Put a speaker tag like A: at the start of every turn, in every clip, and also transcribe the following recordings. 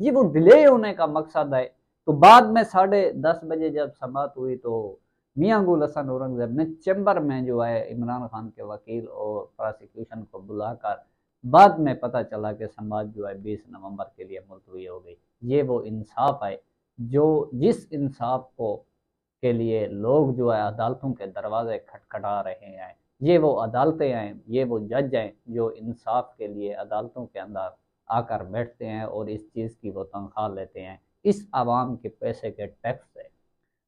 A: یہ وہ ڈیلے ہونے کا مقصد ہے۔ تو بعد میں 10:30 بجے جب سماعت ہوئی تو میاں گل حسن اورنگزیب نے چیمبر میں جو ہے عمران خان کے وکیل اور پراسیکیوشن کو بلا کر بعد میں پتہ چلا کہ سماعت جو ہے 20 نومبر کے لیے ملتوی ہو گئی۔ یہ وہ انصاف ہے جس انصاف کے لیے لوگ جو ہے عدالتوں کے دروازے کھٹکھٹا رہے ہیں۔ یہ وہ عدالتیں ہیں، یہ وہ جج ہیں جو انصاف کے لیے عدالتوں کے اندر آ کر بیٹھتے ہیں اور اس چیز کی وہ تنخواہ لیتے ہیں اس عوام کے پیسے کے ٹیکس سے۔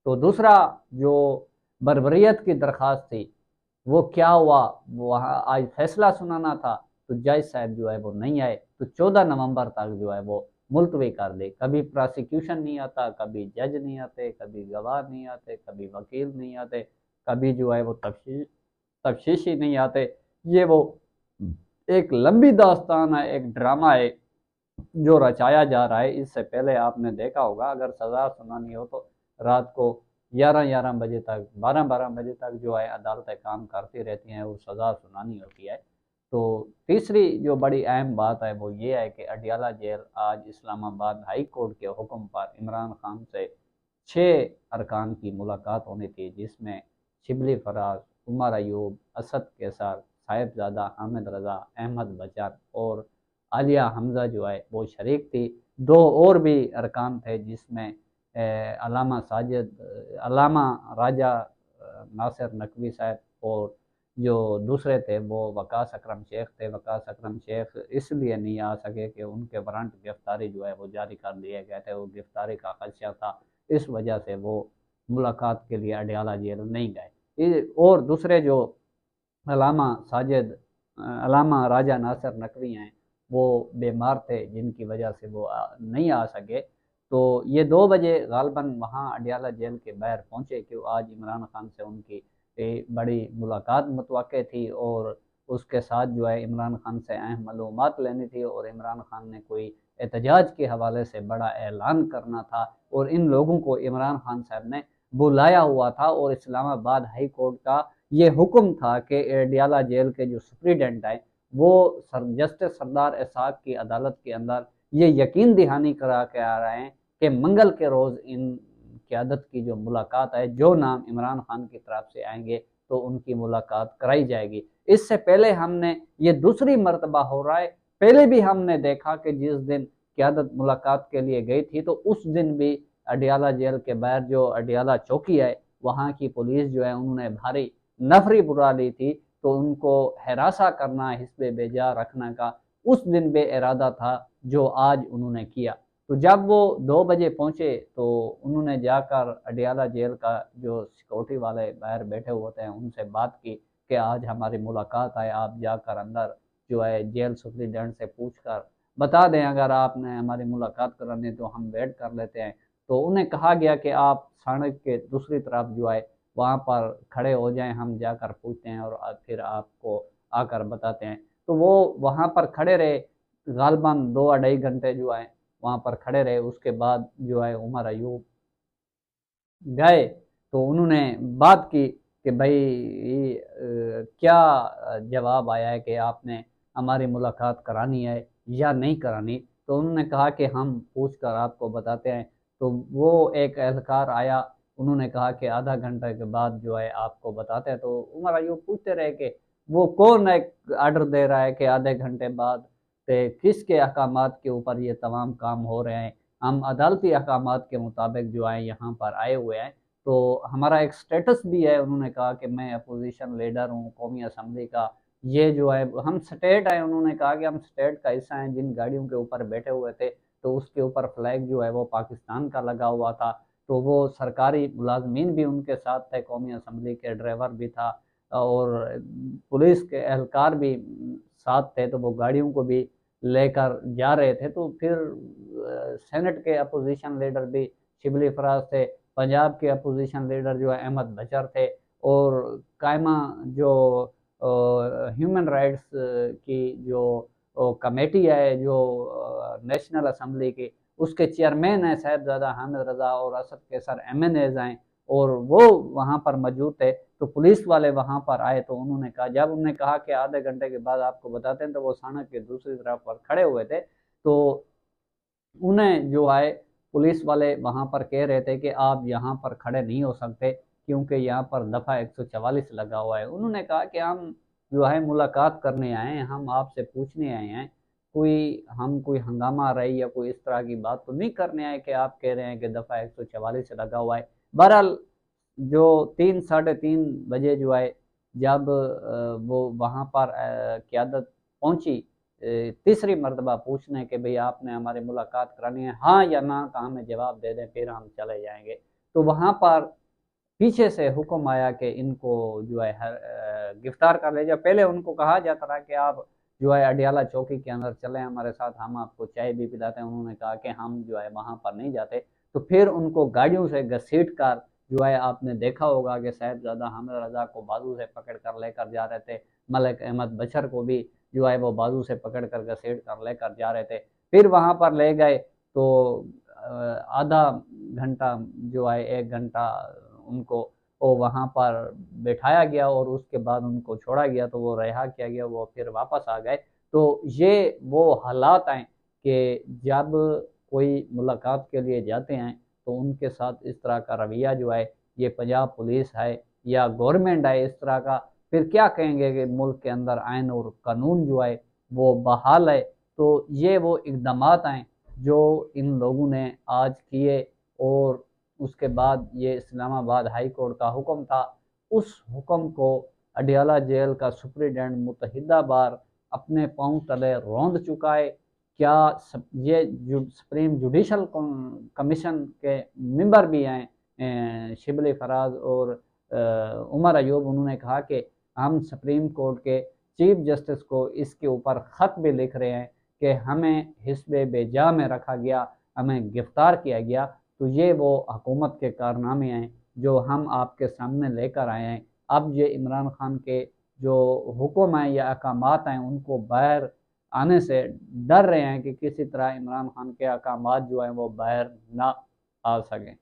A: تو دوسرا جو بربریت کی درخواست تھی وہ کیا ہوا، وہاں آج فیصلہ سنانا تھا تو جج صاحب جو ہے وہ نہیں آئے، تو 14 نومبر تک جو ہے وہ ملتوی کر دی۔ کبھی پراسیکیوشن نہیں آتا، کبھی جج نہیں آتے، کبھی گواہ نہیں آتے، کبھی وکیل نہیں آتے، کبھی جو ہے وہ تفتیشی نہیں آتے۔ یہ وہ ایک لمبی داستان ہے، ایک ڈرامہ ہے جو رچایا جا رہا ہے۔ اس سے پہلے آپ نے دیکھا ہوگا اگر سزا سنانی ہو تو رات کو 11 بجے تک، 12 بجے تک جو ہے عدالتیں کام کرتی رہتی ہیں اور سزا سنانی ہوتی ہے۔ تو تیسری جو بڑی اہم بات ہے وہ یہ ہے کہ اڈیالہ جیل آج اسلام آباد ہائی کورٹ کے حکم پر عمران خان سے 6 ارکان کی ملاقات ہونی تھی، جس میں شبلی فراز، عمر ایوب، اسد کیسر، صاحبزادہ حامد رضا، احمد بچن اور عالیہ حمزہ جو ہے وہ شریک تھی۔ 2 اور بھی ارکان تھے جس میں علامہ راجہ ناصر نقوی صاحب اور جو دوسرے تھے وہ وقاص اکرم شیخ تھے۔ وقاص اکرم شیخ اس لیے نہیں آ سکے کہ ان کے وارنٹ گرفتاری جو ہے وہ جاری کر دیے گئے تھے، وہ گرفتاری کا خدشہ تھا، اس وجہ سے وہ ملاقات کے لیے اڈیالہ جیل نہیں گئے۔ اور دوسرے جو علامہ راجہ ناصر نقوی ہیں وہ بیمار تھے جن کی وجہ سے وہ نہیں آ سکے۔ تو یہ 2 بجے غالباً وہاں اڈیالہ جیل کے باہر پہنچے کہ آج عمران خان سے ان کی بڑی ملاقات متوقع تھی اور اس کے ساتھ جو ہے عمران خان سے اہم معلومات لینی تھی اور عمران خان نے کوئی احتجاج کے حوالے سے بڑا اعلان کرنا تھا، اور ان لوگوں کو عمران خان صاحب نے بلایا ہوا تھا اور اسلام آباد ہائی کورٹ کا یہ حکم تھا کہ اڈیالہ جیل کے جو سپریڈنٹ ہیں وہ جسٹس سردار اسحاق کی عدالت کے اندر یہ یقین دہانی کرا کے آ رہے ہیں کہ منگل کے روز ان قیادت کی جو ملاقات ہے، جو نام عمران خان کی طرف سے آئیں گے تو ان کی ملاقات کرائی جائے گی۔ اس سے پہلے ہم نے یہ دوسری مرتبہ ہو رہا ہے، پہلے بھی ہم نے دیکھا کہ جس دن قیادت ملاقات کے لیے گئی تھی تو اس دن بھی اڈیالہ جیل کے باہر جو اڈیالہ چوکی ہے وہاں کی پولیس جو ہے انہوں نے بھاری نفری بلا لی تھی، تو ان کو ہراساں کرنا، حسب بیجا رکھنے کا اس دن بے ارادہ تھا جو آج انہوں نے کیا۔ تو جب وہ 2 بجے پہنچے تو انہوں نے جا کر اڈیالہ جیل کا جو سیکورٹی والے باہر بیٹھے ہوتے ہیں ان سے بات کی کہ آج ہماری ملاقات ہے، آپ جا کر اندر جو ہے جیل سپرنٹینڈنٹ سے پوچھ کر بتا دیں، اگر آپ نے ہماری ملاقات کرانی تو ہم ویٹ کر لیتے ہیں۔ تو انہیں کہا گیا کہ آپ سڑک کے دوسری طرف جو ہے وہاں پر کھڑے ہو جائیں، ہم جا کر پوچھتے ہیں اور پھر آپ کو آ کر بتاتے ہیں۔ تو وہ وہاں پر کھڑے رہے، غالباً 2-2.5 گھنٹے جو ہے وہاں پر کھڑے رہے۔ اس کے بعد جو ہے عمر ایوب گئے تو انہوں نے بات کی کہ بھائی کیا جواب آیا ہے کہ آپ نے ہماری ملاقات کرانی ہے یا نہیں کرانی۔ تو انہوں نے کہا کہ ہم پوچھ کر آپ کو بتاتے ہیں۔ تو وہ ایک اہلکار آیا، انہوں نے کہا کہ آدھا گھنٹے کے بعد جو ہے آپ کو بتاتے ہیں۔ تو عمر ایوب پوچھتے رہے کہ وہ کون ایک آرڈر دے رہا ہے کہ آدھے گھنٹے بعد، کس کے احکامات کے اوپر یہ تمام کام ہو رہے ہیں، ہم عدالتی احکامات کے مطابق جو ہے یہاں پر آئے ہوئے ہیں، تو ہمارا ایک سٹیٹس بھی ہے۔ انہوں نے کہا کہ میں اپوزیشن لیڈر ہوں قومی اسمبلی کا، یہ جو ہے ہم سٹیٹ ہیں، انہوں نے کہا کہ ہم سٹیٹ کا حصہ ہیں، جن گاڑیوں کے اوپر بیٹھے ہوئے تھے تو اس کے اوپر فلیگ جو ہے وہ پاکستان کا لگا ہوا تھا، تو وہ سرکاری ملازمین بھی ان کے ساتھ تھے، قومی اسمبلی کے ڈرائیور بھی تھا اور پولیس کے اہلکار بھی ساتھ تھے، تو وہ گاڑیوں کو بھی لے کر جا رہے تھے۔ تو پھر سینٹ کے اپوزیشن لیڈر بھی شبلی فراز تھے، پنجاب کے اپوزیشن لیڈر جو ہے احمد بچر تھے، اور قائمہ جو ہیومن رائٹس کی جو کمیٹی ہے جو نیشنل اسمبلی کی، اس کے چیئرمین ہیں صاحبزادہ حامد رضا اور اسد کیسر MNAs ہیں، اور وہ وہاں پر موجود تھے۔ تو پولیس والے وہاں پر آئے تو انہوں نے کہا، جب انہوں نے کہا کہ آدھے گھنٹے کے بعد آپ کو بتاتے ہیں، تو وہ سڑک کے دوسری طرف پر کھڑے ہوئے تھے۔ تو انہیں جو ہے پولیس والے وہاں پر کہہ رہے تھے کہ آپ یہاں پر کھڑے نہیں ہو سکتے کیونکہ یہاں پر دفعہ 144 لگا ہوا ہے۔ انہوں نے کہا کہ ہم جو ہے ملاقات کرنے آئے ہیں، ہم آپ سے پوچھنے آئے ہیں، کوئی ہنگامہ رہی یا کوئی اس طرح کی بات تو نہیں کرنے آئے کہ آپ کہہ رہے ہیں کہ دفعہ 144 لگا ہوا ہے۔ بہرحال جو 3 ساڑھے 3 بجے جو ہے جب وہ وہاں پر قیادت پہنچی تیسری مرتبہ پوچھنے کہ بھئی آپ نے ہمارے ملاقات کرانی ہے، ہاں یا نہ کا ہمیں جواب دے دیں پھر ہم چلے جائیں گے، تو وہاں پر پیچھے سے حکم آیا کہ ان کو جو ہے گرفتار کر لے جائے۔ پہلے ان کو کہا جاتا رہا کہ آپ جو ہے اڈیالہ چوکی کے اندر چلیں ہمارے ساتھ، ہم آپ کو چائے بھی پلاتے ہیں۔ انہوں نے کہا کہ ہم جو ہے وہاں پر نہیں جاتے، تو پھر ان کو گاڑیوں سے گھسیٹ کر جو ہے آپ نے دیکھا ہوگا کہ صاحبزادہ حامد رضا کو بازو سے پکڑ کر لے کر جا رہے تھے، ملک احمد بشر کو بھی جو ہے وہ بازو سے پکڑ کر گھسیٹ کر لے کر جا رہے تھے۔ پھر وہاں پر لے گئے تو آدھا گھنٹہ جو ہے 1 گھنٹہ ان کو وہاں پر بٹھایا گیا اور اس کے بعد ان کو چھوڑا گیا، تو وہ رہا کیا گیا، وہ پھر واپس آ گئے۔ تو یہ وہ حالات ہیں کہ جب کوئی ملاقات کے لیے جاتے ہیں تو ان کے ساتھ اس طرح کا رویہ جو ہے، یہ پنجاب پولیس ہے یا گورنمنٹ ہے اس طرح کا، پھر کیا کہیں گے کہ ملک کے اندر آئین اور قانون جو ہے وہ بحال ہے۔ تو یہ وہ اقدامات ہیں جو ان لوگوں نے آج کیے، اور اس کے بعد یہ اسلام آباد ہائی کورٹ کا حکم تھا، اس حکم کو اڈیالہ جیل کا سپرنٹینڈنٹ متحدہ بار اپنے پاؤں تلے روند چکا ہے۔ کیا یہ سپریم جوڈیشل کمیشن کے ممبر بھی ہیں شبلی فراز اور عمر ایوب، انہوں نے کہا کہ ہم سپریم کورٹ کے چیف جسٹس کو اس کے اوپر خط بھی لکھ رہے ہیں کہ ہمیں حسب بے جا میں رکھا گیا، ہمیں گرفتار کیا گیا۔ تو یہ وہ حکومت کے کارنامے ہیں جو ہم آپ کے سامنے لے کر آئے ہیں۔ اب یہ عمران خان کے جو حکم ہیں یا احکامات ہیں ان کو باہر آنے سے ڈر رہے ہیں کہ کسی طرح عمران خان کے احکامات جو ہیں وہ باہر نہ آ سکیں۔